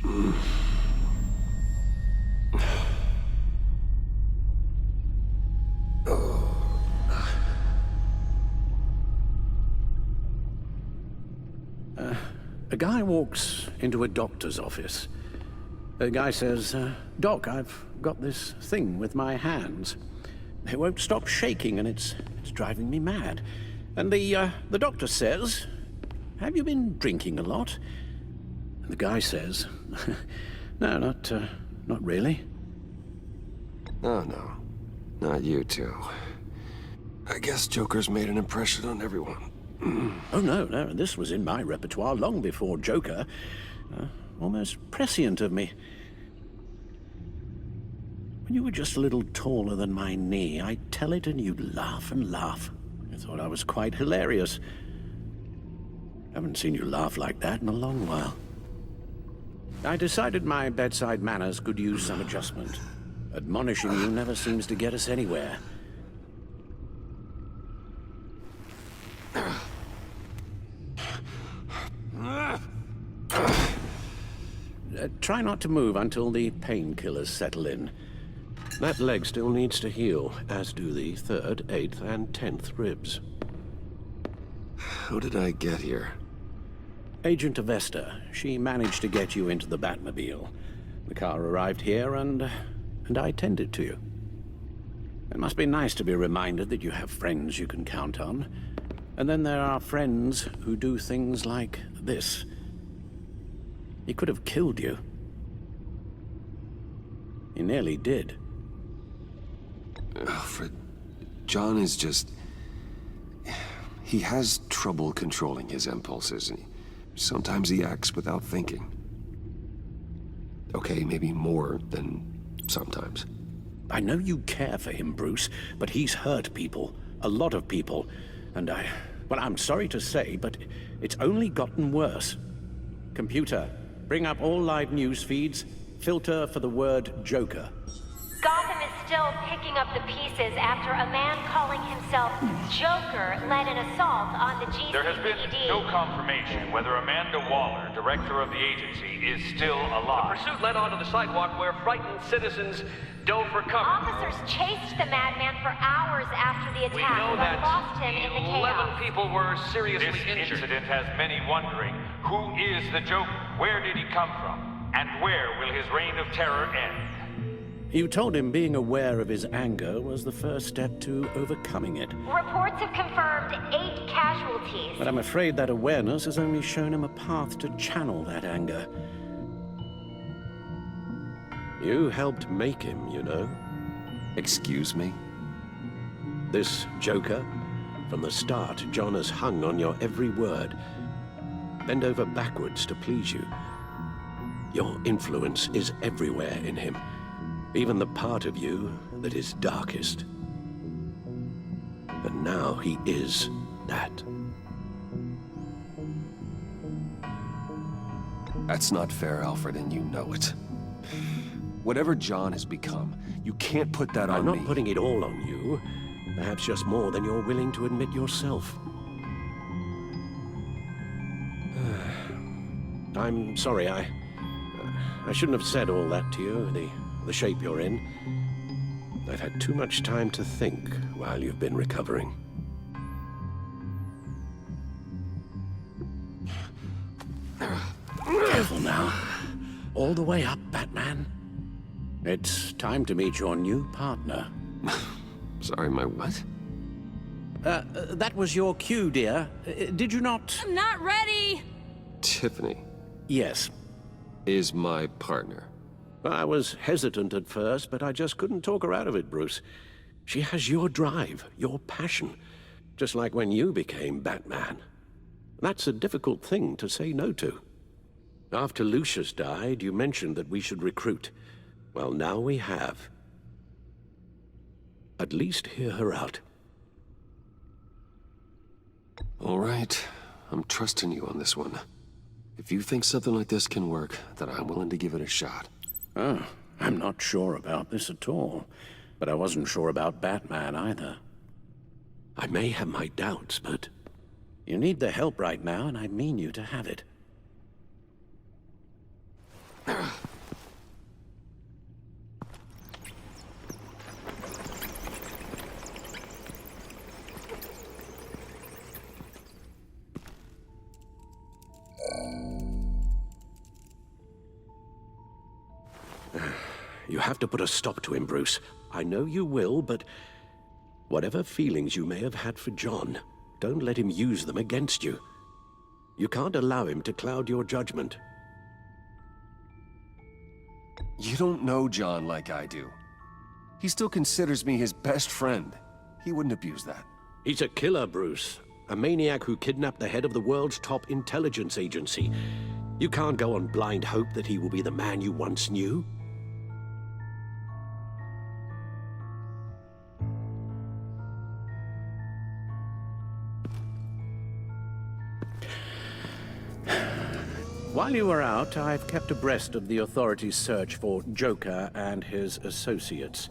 A guy walks into a doctor's office. The guy says, Doc, I've got this thing with my hands. They won't stop shaking and it's driving me mad. And the doctor says, have you been drinking a lot? And the guy says, no, not really. Oh, no. Not you two. I guess Joker's made an impression on everyone. Oh, no, this was in my repertoire long before Joker. Almost prescient of me. When you were just a little taller than my knee, I'd tell it and you'd laugh and laugh. I thought I was quite hilarious. Haven't seen you laugh like that in a long while. I decided my bedside manners could use some adjustment. Admonishing you never seems to get us anywhere. Try not to move until the painkillers settle in. That leg still needs to heal, as do the 3rd, 8th, and 10th ribs. How did I get here? Agent Avesta. She managed to get you into the Batmobile. The car arrived here, and I tended to you. It must be nice to be reminded that you have friends you can count on. And then there are friends who do things like this. He could have killed you. He nearly did. Alfred, John is just... He has trouble controlling his impulses. Sometimes he acts without thinking. Okay, maybe more than sometimes. I know you care for him, Bruce, but he's hurt people. A lot of people. And well, I'm sorry to say, but it's only gotten worse. Computer, bring up all live news feeds. Filter for the word Joker. Gotham is still picking up the pieces after a man calling himself Joker led an assault on the GCPD. There has been no confirmation whether Amanda Waller, director of the agency, is still alive. The pursuit led onto the sidewalk where frightened citizens dove for cover. Officers chased the madman for hours after the We attack, know but that lost him in the 11 chaos. people were seriously This injured. incident has many wondering, who is the Joker? Where did he come from? And where will his reign of terror end? You told him being aware of his anger was the first step to overcoming it. Reports have confirmed 8 casualties. But I'm afraid that awareness has only shown him a path to channel that anger. You helped make him, you know. Excuse me? This Joker, from the start, John has hung on your every word. Bend over backwards to please you. Your influence is everywhere in him. Even the part of you that is darkest. And now he is that. That's not fair, Alfred, and you know it. Whatever John has become, you can't put that on me. I'm not putting it all on you. Perhaps just more than you're willing to admit yourself. I'm sorry, I shouldn't have said all that to you, the shape you're in. I've had too much time to think while you've been recovering. Careful now. All the way up, Batman. It's time to meet your new partner. Sorry, my what? That was your cue, dear. Did you not? I'm not ready! Tiffany Yes. is my partner. I was hesitant at first, but I just couldn't talk her out of it, Bruce. She has your drive, your passion, just like when you became Batman. That's a difficult thing to say no to. After Lucius died, you mentioned that we should recruit. Well, now we have. At least hear her out. All right, I'm trusting you on this one. If you think something like this can work, then I'm willing to give it a shot. Oh, I'm not sure about this at all. But I wasn't sure about Batman either. I may have my doubts, but you need the help right now, and I mean you to have it. You have to put a stop to him, Bruce. I know you will, but whatever feelings you may have had for John, don't let him use them against you. You can't allow him to cloud your judgment. You don't know John like I do. He still considers me his best friend. He wouldn't abuse that. He's a killer, Bruce. A maniac who kidnapped the head of the world's top intelligence agency. You can't go on blind hope that he will be the man you once knew. While you were out, I've kept abreast of the authorities' search for Joker and his associates.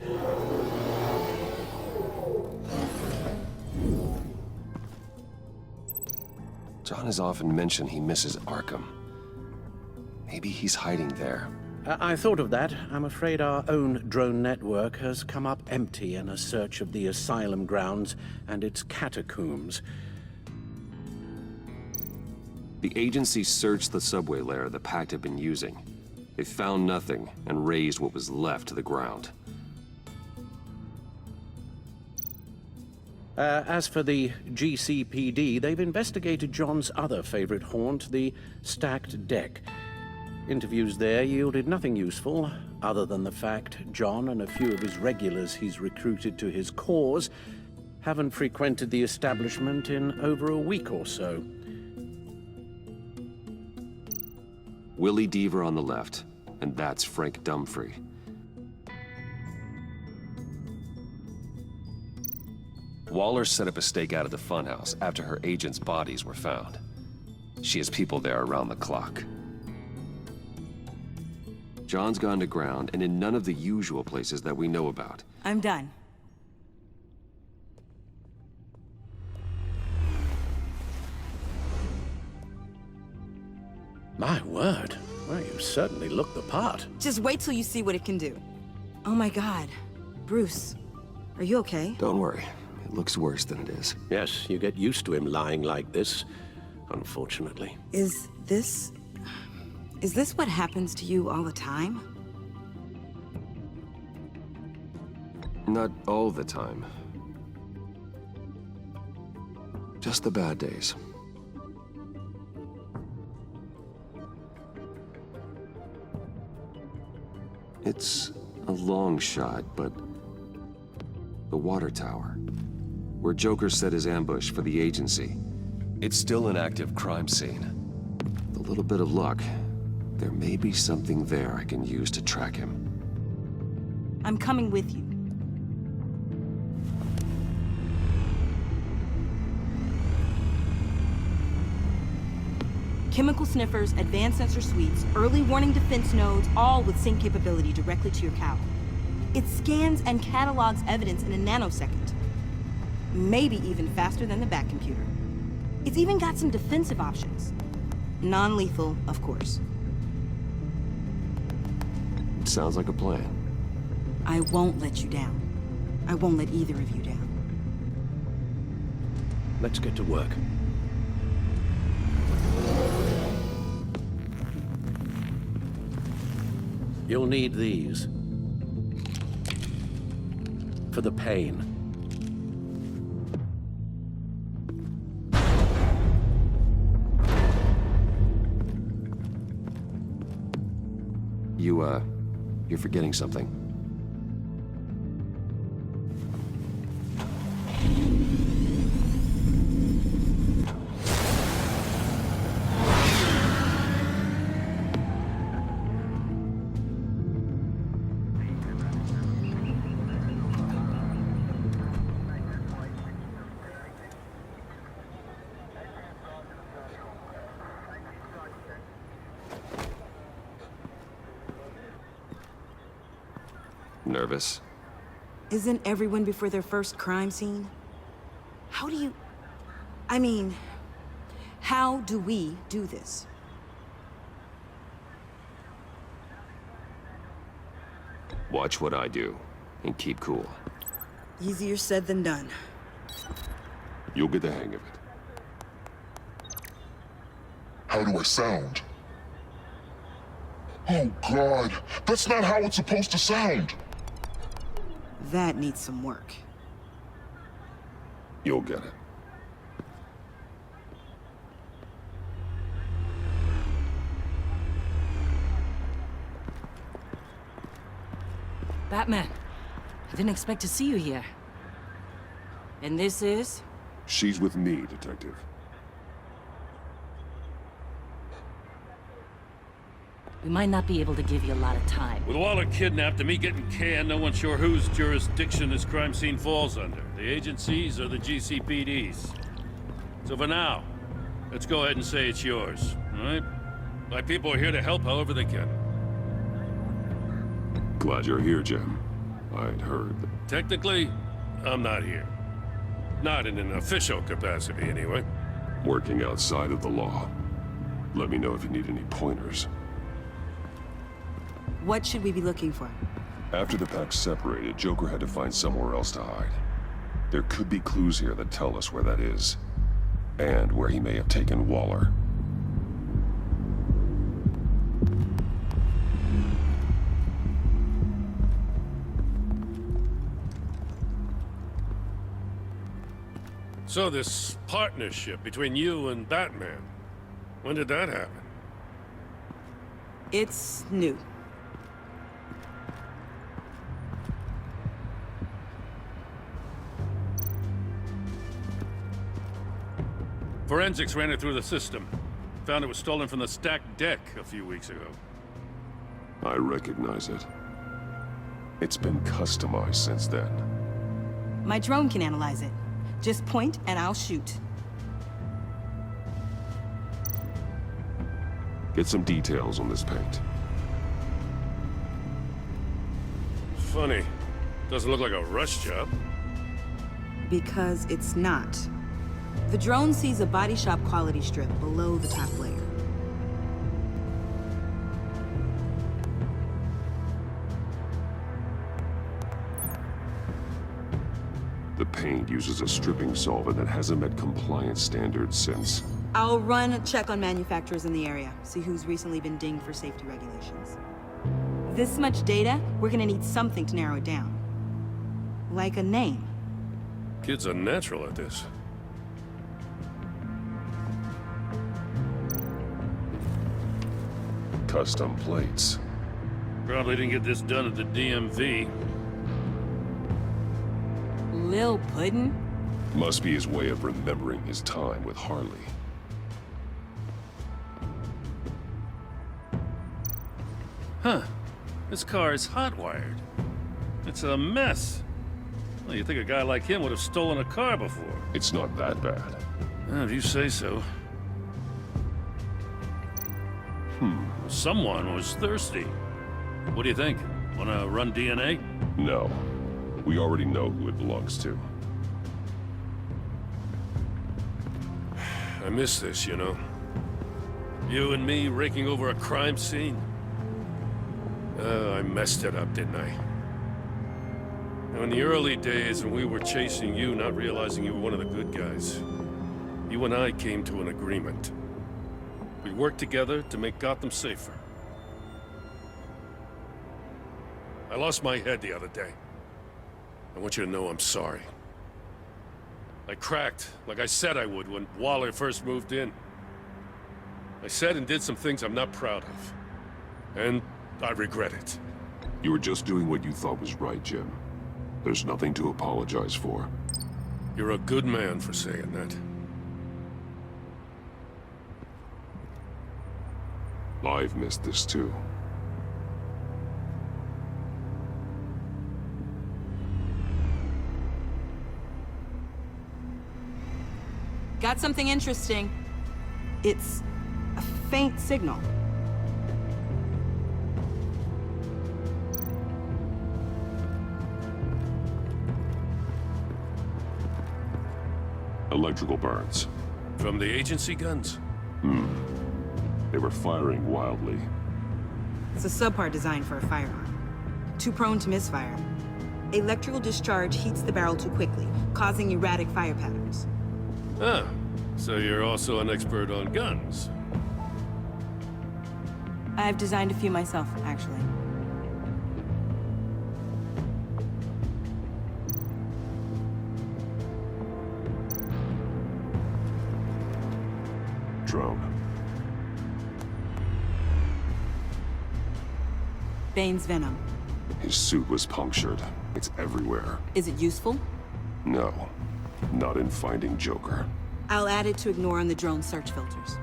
John has often mentioned he misses Arkham. Maybe he's hiding there. I thought of that. I'm afraid our own drone network has come up empty in a search of the asylum grounds and its catacombs. The agency searched the subway lair the Pact had been using. They found nothing and razed what was left to the ground. As for the GCPD, they've investigated John's other favorite haunt, the stacked deck. Interviews there yielded nothing useful, other than the fact John and a few of his regulars he's recruited to his cause haven't frequented the establishment in over a week or so. Willie Deaver on the left, and that's Frank Dumfrey. Waller set up a stakeout at the funhouse after her agents' bodies were found. She has people there around the clock. John's gone to ground and in none of the usual places that we know about. I'm done. My word. Well, you certainly look the part. Just wait till you see what it can do. Oh my God. Bruce, are you okay? Don't worry. It looks worse than it is. Yes, you get used to him lying like this, unfortunately. Is this what happens to you all the time? Not all the time. Just the bad days. It's a long shot, but the water tower, where Joker set his ambush for the agency, it's still an active crime scene. With a little bit of luck, there may be something there I can use to track him. I'm coming with you. Chemical sniffers, advanced sensor suites, early warning defense nodes, all with sync capability directly to your cow. It scans and catalogs evidence in a nanosecond. Maybe even faster than the back computer. It's even got some defensive options. Non-lethal, of course. It sounds like a plan. I won't let you down. I won't let either of you down. Let's get to work. You'll need these. For the pain. You're forgetting something. Nervous? Isn't everyone before their first crime scene? How do we do this? Watch what I do, and keep cool. Easier said than done. You'll get the hang of it. How do I sound? Oh, God. That's not how it's supposed to sound. That needs some work. You'll get it. Batman, I didn't expect to see you here. And this is? She's with me, Detective. We might not be able to give you a lot of time. With Waller kidnapped and me getting canned, no one's sure whose jurisdiction this crime scene falls under. The agencies or the GCPD's. So for now, let's go ahead and say it's yours, all right? My people are here to help however they can. Glad you're here, Jim. I'd heard. Technically, I'm not here. Not in an official capacity, anyway. Working outside of the law. Let me know if you need any pointers. What should we be looking for? After the pack separated, Joker had to find somewhere else to hide. There could be clues here that tell us where that is. And where he may have taken Waller. So this partnership between you and Batman, when did that happen? It's new. Forensics ran it through the system. Found it was stolen from the stacked deck a few weeks ago. I recognize it. It's been customized since then. My drone can analyze it. Just point and I'll shoot. Get some details on this paint. Funny. Doesn't look like a rush job. Because it's not. The drone sees a body shop quality strip below the top layer. The paint uses a stripping solvent that hasn't met compliance standards since. I'll run a check on manufacturers in the area, see who's recently been dinged for safety regulations. This much data, we're gonna need something to narrow it down. Like a name. Kid's a natural at this. Custom plates. Probably didn't get this done at the DMV. Lil Puddin'? Must be his way of remembering his time with Harley. Huh. This car is hot-wired. It's a mess. Well, you'd think a guy like him would have stolen a car before. It's not that bad. If you say so. Someone was thirsty. What do you think? Wanna run DNA? No. We already know who it belongs to. I miss this, you know. You and me raking over a crime scene. I messed it up, didn't I? Now, in the early days when we were chasing you, not realizing you were one of the good guys, you and I came to an agreement. We worked together to make Gotham safer. I lost my head the other day. I want you to know I'm sorry. I cracked, like I said I would when Waller first moved in. I said and did some things I'm not proud of. And I regret it. You were just doing what you thought was right, Jim. There's nothing to apologize for. You're a good man for saying that. I've missed this too. Got something interesting. It's a faint signal. Electrical burns. From the agency guns? They were firing wildly. It's a subpart designed for a firearm. Too prone to misfire. Electrical discharge heats the barrel too quickly, causing erratic fire patterns. Ah, so you're also an expert on guns. I've designed a few myself, actually. Drone. Bane's venom. His suit was punctured. It's everywhere. Is it useful? No. Not in finding Joker. I'll add it to ignore on the drone search filters.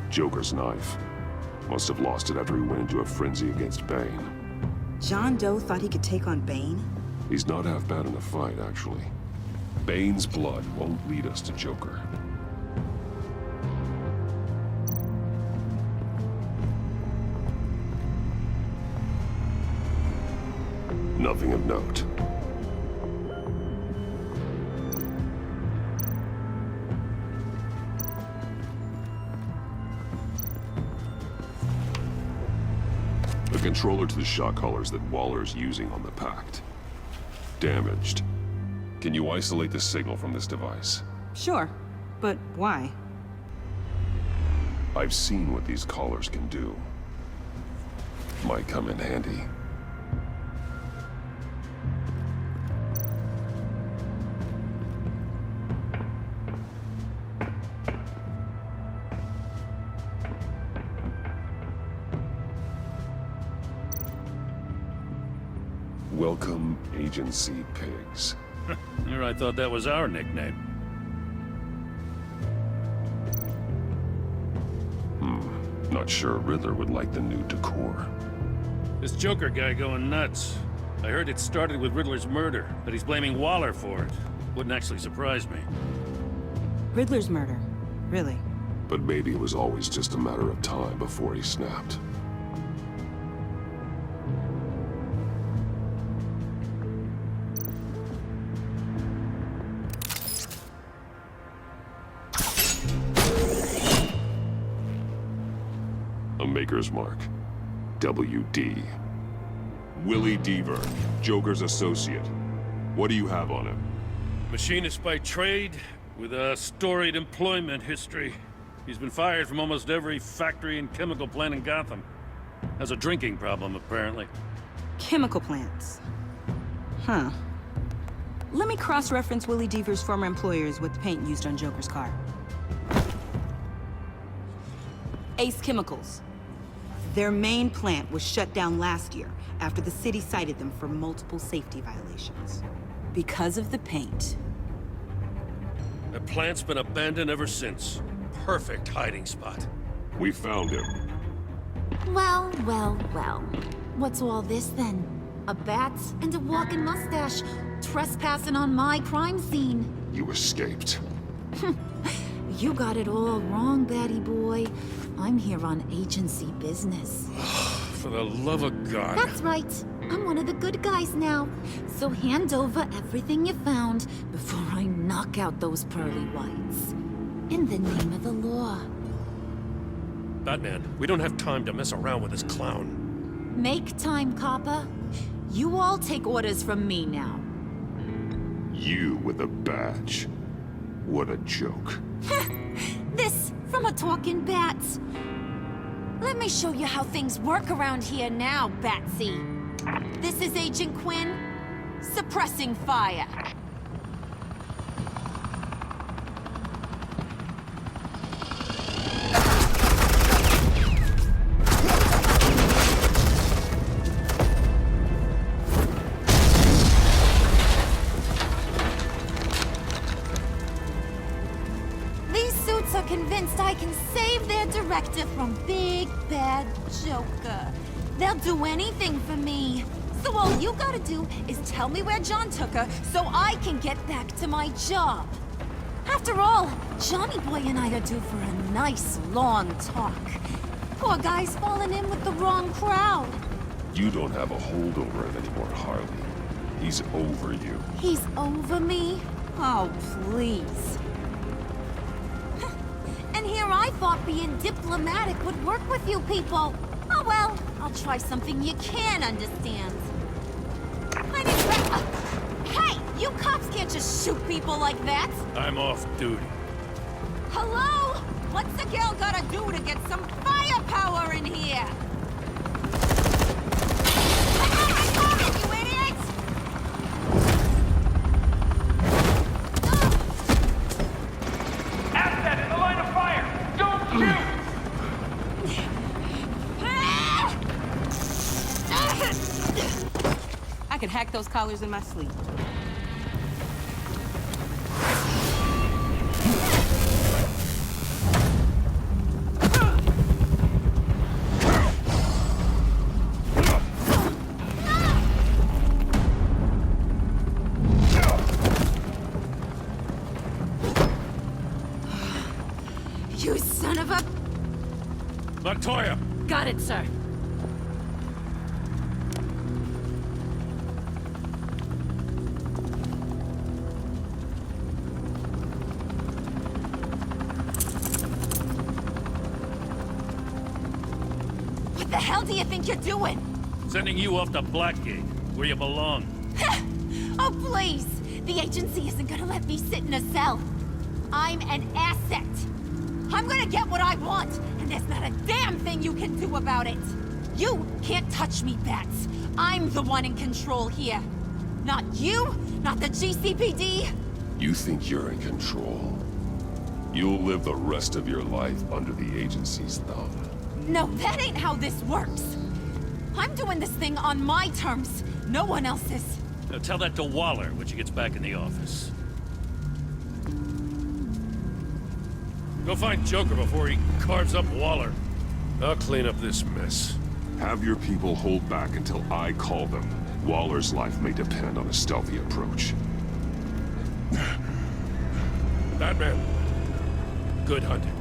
Joker's knife. Must have lost it after he went into a frenzy against Bane. John Doe thought he could take on Bane? He's not half bad in a fight, actually. Bane's blood won't lead us to Joker. Nothing of note. The controller to the shot collars that Waller's using on the Pact. Damaged. Can you isolate the signal from this device? Sure, but why? I've seen what these collars can do. Might come in handy. Welcome, Agency Pigs. Here I thought that was our nickname. Not sure Riddler would like the new decor. This Joker guy going nuts. I heard it started with Riddler's murder, but he's blaming Waller for it. Wouldn't actually surprise me. Riddler's murder? Really? But maybe it was always just a matter of time before he snapped. Maker's Mark. WD. Willie Deaver, Joker's associate. What do you have on him? Machinist by trade, with a storied employment history. He's been fired from almost every factory and chemical plant in Gotham. Has a drinking problem, apparently. Chemical plants. Huh. Let me cross-reference Willie Deaver's former employers with the paint used on Joker's car. Ace Chemicals. Their main plant was shut down last year after the city cited them for multiple safety violations. Because of the paint. The plant's been abandoned ever since. Perfect hiding spot. We found him. Well, well, well. What's all this then? A bat and a walking mustache trespassing on my crime scene. You escaped. You got it all wrong, Batty boy. I'm here on agency business. For the love of God. That's right. I'm one of the good guys now. So hand over everything you found before I knock out those pearly whites. In the name of the law. Batman, we don't have time to mess around with this clown. Make time, copper. You all take orders from me now. You with a badge. What a joke. This from a talking bat. Let me show you how things work around here now, Batsy. This is Agent Quinn, suppressing fire. Convinced I can save their director from Big Bad Joker. They'll do anything for me. So all you gotta do is tell me where John took her so I can get back to my job. After all, Johnny Boy and I are due for a nice long talk. Poor guy's fallen in with the wrong crowd. You don't have a hold over him anymore, Harley. He's over you. He's over me? Oh, please. And here I thought being diplomatic would work with you people. Oh well, I'll try something you can understand. I didn't... Hey! You cops can't just shoot people like that! I'm off duty. Hello? What's the girl gotta do to get some firepower in here? You idiot! Asset in the line of fire! Don't shoot! I could hack those collars in my sleep. You son of a... Montoya! Got it, sir. What the hell do you think you're doing? Sending you off to Blackgate, where you belong. Oh, please! The agency isn't gonna let me sit in a cell. I'm an asset. I'm gonna get what I want, and there's not a damn thing you can do about it. You can't touch me, Bats. I'm the one in control here. Not you, not the GCPD. You think you're in control? You'll live the rest of your life under the agency's thumb. No, that ain't how this works. I'm doing this thing on my terms, no one else's. Now tell that to Waller when she gets back in the office. Go find Joker before he carves up Waller. I'll clean up this mess. Have your people hold back until I call them. Waller's life may depend on a stealthy approach. Batman, good hunting.